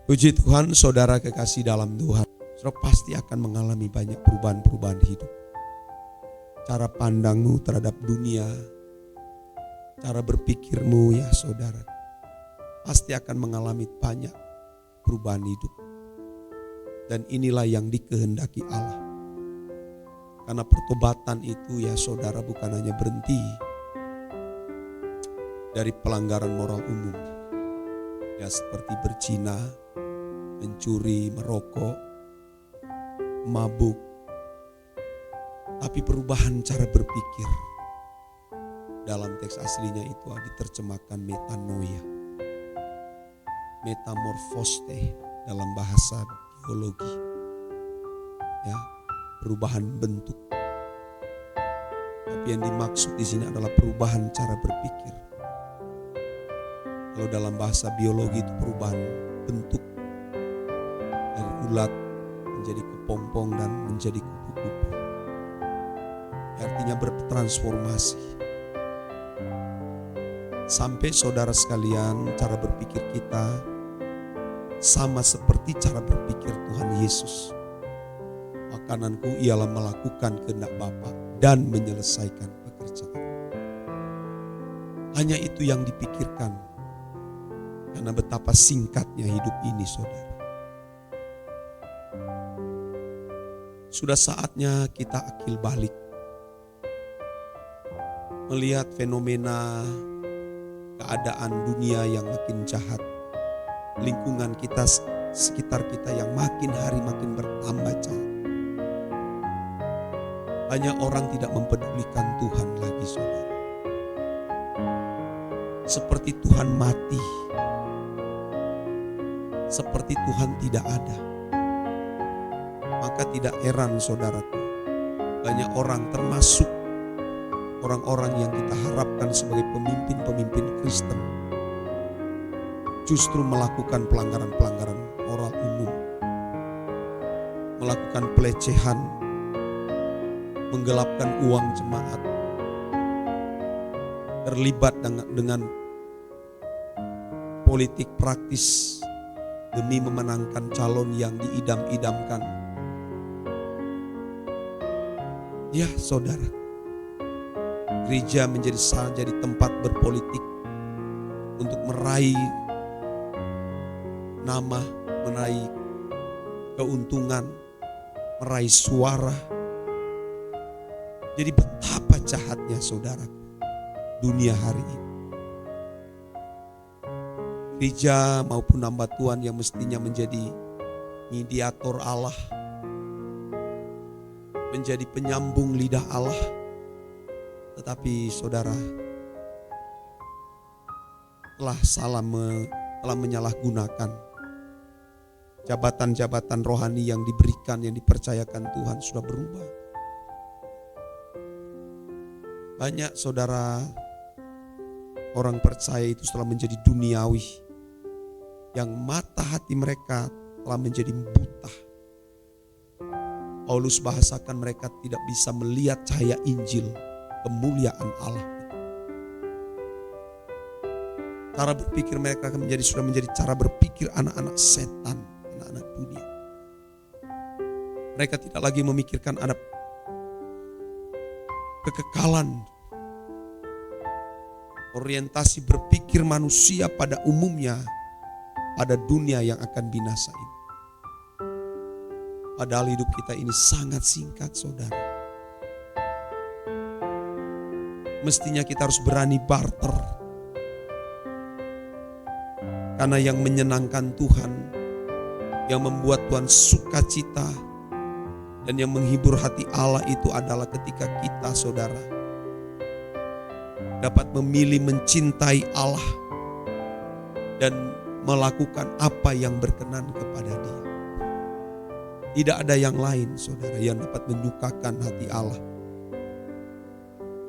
Puji Tuhan, saudara kekasih dalam Tuhan. Saudara pasti akan mengalami banyak perubahan-perubahan hidup. Cara pandangmu terhadap dunia, cara berpikirmu ya saudara, pasti akan mengalami banyak perubahan hidup. Dan inilah yang dikehendaki Allah. Karena pertobatan itu ya saudara bukan hanya berhenti dari pelanggaran moral umum. Ya seperti berzina, mencuri, merokok, mabuk. Tapi perubahan cara berpikir. Dalam teks aslinya itu diterjemahkan metanoia. Metamorfoste dalam bahasa biologi. Ya, perubahan bentuk. Tapi yang dimaksud di sini adalah perubahan cara berpikir. Kalau dalam bahasa biologi itu perubahan bentuk. Dari ulat menjadi kepompong dan menjadi kupu-kupu. Artinya bertransformasi. Sampai saudara sekalian cara berpikir kita sama seperti cara berpikir Tuhan Yesus. Makananku ialah melakukan kehendak Bapa dan menyelesaikan pekerjaan. Hanya itu yang dipikirkan. Karena betapa singkatnya hidup ini saudara. Sudah saatnya kita akil balik. Melihat fenomena keadaan dunia yang makin jahat. Lingkungan kita, sekitar kita yang makin hari makin bertambah jahat. Banyak orang tidak mempedulikan Tuhan lagi saudara. Seperti Tuhan mati. Seperti Tuhan tidak ada. Maka tidak heran saudaraku, banyak orang termasuk orang-orang yang kita harapkan sebagai pemimpin-pemimpin Kristen justru melakukan pelanggaran-pelanggaran moral umum, melakukan pelecehan, menggelapkan uang jemaat, terlibat dengan politik praktis demi memenangkan calon yang diidam-idamkan. Ya saudara, gereja jadi tempat berpolitik untuk meraih nama, meraih keuntungan, meraih suara. Jadi betapa jahatnya saudara dunia hari ini. Gereja maupun hamba Tuhan yang mestinya menjadi mediator Allah, menjadi penyambung lidah Allah. Tetapi saudara telah menyalahgunakan jabatan-jabatan rohani yang diberikan, yang dipercayakan Tuhan sudah berubah. Banyak saudara orang percaya itu telah menjadi duniawi, yang mata hati mereka telah menjadi buta. Paulus bahasakan mereka tidak bisa melihat cahaya Injil, kemuliaan Allah. Cara berpikir mereka sudah menjadi cara berpikir anak-anak setan, anak-anak dunia. Mereka tidak lagi memikirkan ada kekekalan. Orientasi berpikir manusia pada umumnya pada dunia yang akan binasa ini. Padahal hidup kita ini sangat singkat saudara. Mestinya kita harus berani barter. Karena yang menyenangkan Tuhan, yang membuat Tuhan sukacita, dan yang menghibur hati Allah itu adalah ketika kita saudara dapat memilih mencintai Allah dan melakukan apa yang berkenan kepada Dia. Tidak ada yang lain saudara yang dapat menyukakan hati Allah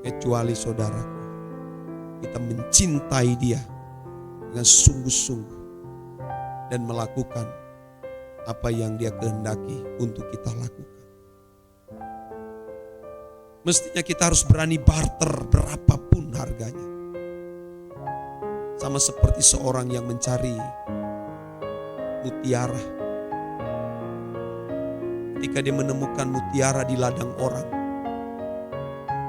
kecuali saudaraku, kita mencintai Dia dengan sungguh-sungguh dan melakukan apa yang Dia kehendaki untuk kita lakukan. Mestinya kita harus berani barter berapapun harganya. Sama seperti seorang yang mutiara. Ketika dia menemukan mutiara di ladang orang,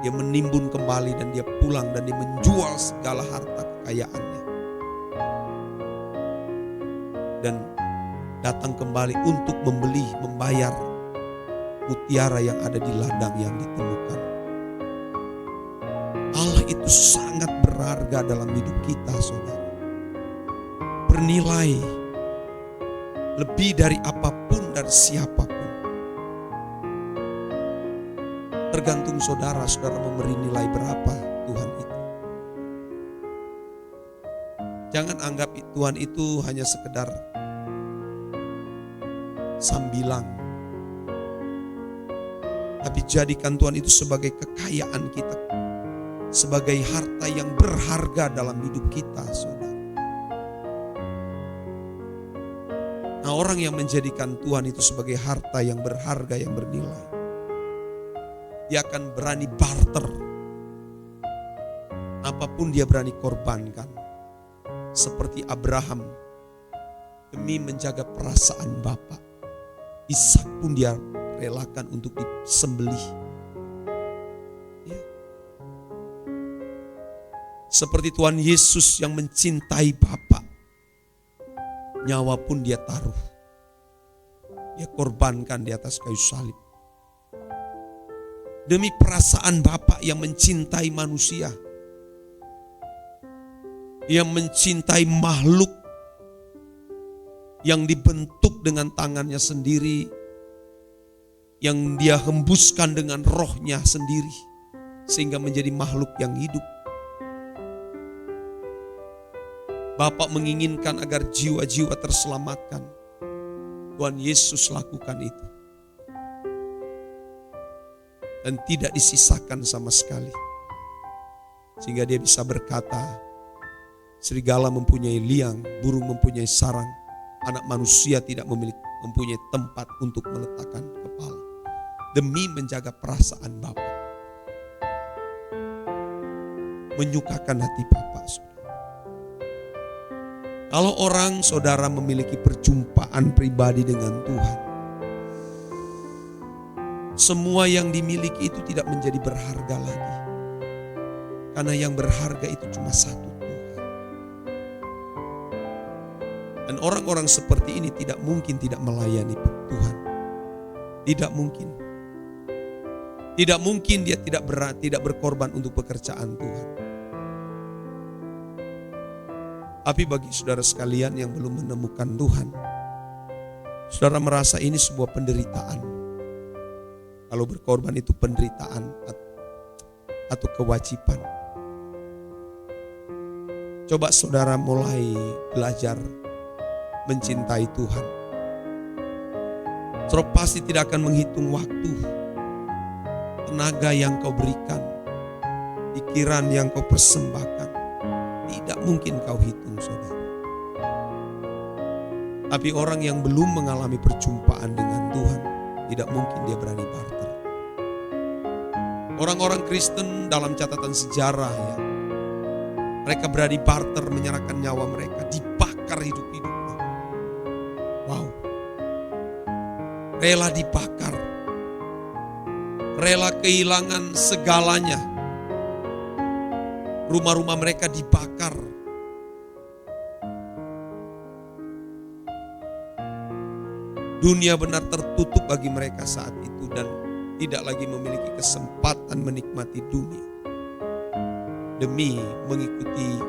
dia menimbun kembali dan dia pulang dan dia menjual segala harta kekayaannya. Dan datang kembali untuk membayar mutiara yang ada di ladang yang ditemukan. Allah itu sangat berharga dalam hidup kita, saudara. Bernilai lebih dari apapun dan siapapun. Tergantung saudara memberi nilai berapa Tuhan itu. Jangan anggap Tuhan itu hanya sekedar sambilan. Tapi jadikan Tuhan itu sebagai kekayaan kita. Sebagai harta yang berharga dalam hidup kita, saudara. Nah, orang yang menjadikan Tuhan itu sebagai harta yang berharga, yang bernilai, dia akan berani barter. Apapun dia berani korbankan. Seperti Abraham demi menjaga perasaan Bapa. Ishak pun dia relakan untuk disembelih. Ya. Seperti Tuhan Yesus yang mencintai Bapa. Nyawa pun dia taruh. Dia korbankan di atas kayu salib. Demi perasaan Bapa yang mencintai manusia. Yang mencintai makhluk yang dibentuk dengan tangannya sendiri, yang dia hembuskan dengan rohnya sendiri, sehingga menjadi makhluk yang hidup. Bapa menginginkan agar jiwa-jiwa terselamatkan. Tuhan Yesus lakukan itu. Dan tidak disisakan sama sekali. Sehingga dia bisa berkata, serigala mempunyai liang, burung mempunyai sarang, anak manusia tidak mempunyai tempat untuk meletakkan kepala. Demi menjaga perasaan Bapa. Menyukakan hati Bapa, saudara. Kalau orang saudara memiliki perjumpaan pribadi dengan Tuhan, semua yang dimiliki itu tidak menjadi berharga lagi. Karena yang berharga itu cuma satu, Tuhan. Dan orang-orang seperti ini tidak mungkin tidak melayani Tuhan. Tidak mungkin. Tidak mungkin dia tidak berkorban untuk pekerjaan Tuhan. Tapi bagi saudara sekalian yang belum menemukan Tuhan, saudara merasa ini sebuah penderitaan. Kalau berkorban itu penderitaan atau kewajiban. Coba saudara mulai belajar mencintai Tuhan. Saudara pasti tidak akan menghitung waktu, tenaga yang kau berikan, pikiran yang kau persembahkan. Tidak mungkin kau hitung, saudara. Tapi orang yang belum mengalami perjumpaan dengan Tuhan, tidak mungkin dia berani barter. Orang-orang Kristen dalam catatan sejarah ya, mereka berani barter, menyerahkan nyawa mereka, dibakar hidup-hidupnya. Wow. Rela dibakar. Rela kehilangan segalanya. Rumah-rumah mereka dibakar. Dunia benar tertutup bagi mereka saat itu dan tidak lagi memiliki kesempatan menikmati dunia. Demi mengikuti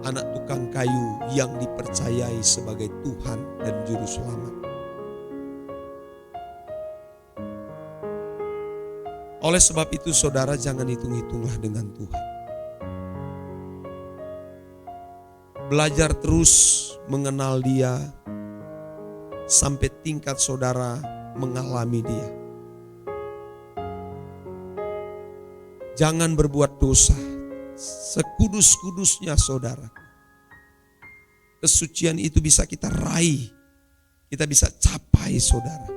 anak tukang kayu yang dipercayai sebagai Tuhan dan Juru Selamat. Oleh sebab itu saudara jangan hitung-hitunglah dengan Tuhan. Belajar terus mengenal Dia sampai tingkat saudara mengalami Dia. Jangan berbuat dosa sekudus-kudusnya saudara. Kesucian itu bisa kita raih, kita bisa capai saudara.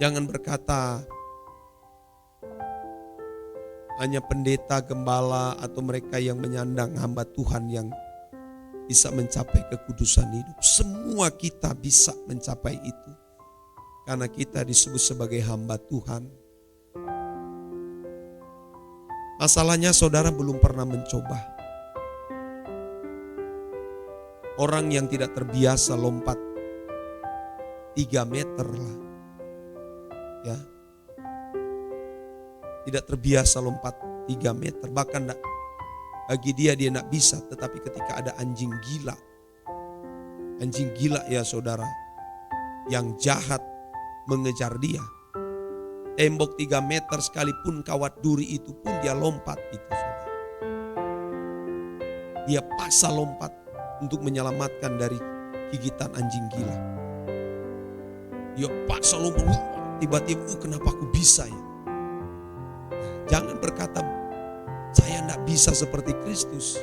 Jangan berkata hanya pendeta, gembala, atau mereka yang menyandang hamba Tuhan yang bisa mencapai kekudusan hidup. Semua kita bisa mencapai itu. Karena kita disebut sebagai hamba Tuhan. Masalahnya saudara belum pernah mencoba. Orang yang tidak terbiasa lompat 3 meter lah. Ya. Tidak terbiasa lompat 3 meter. Bahkan bagi dia tidak bisa. Tetapi ketika ada anjing gila. Anjing gila ya saudara. Yang jahat mengejar dia. Tembok 3 meter sekalipun kawat duri itu pun dia lompat itu saudara. Dia paksa lompat untuk menyelamatkan dari gigitan anjing gila. Dia paksa lompat, tiba-tiba kenapa aku bisa ya? Jangan berkata saya tidak bisa seperti Kristus.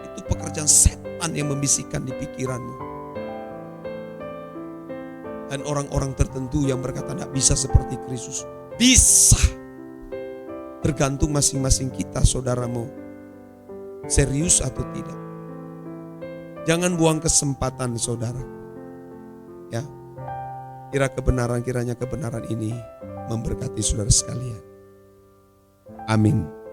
Itu pekerjaan setan yang membisikkan di pikiranmu. Dan orang-orang tertentu yang berkata tidak bisa seperti Kristus. Bisa. Tergantung masing-masing kita, saudara, mau serius atau tidak. Jangan buang kesempatan, saudara. Ya. Kiranya kebenaran ini memberkati saudara sekalian. Amin.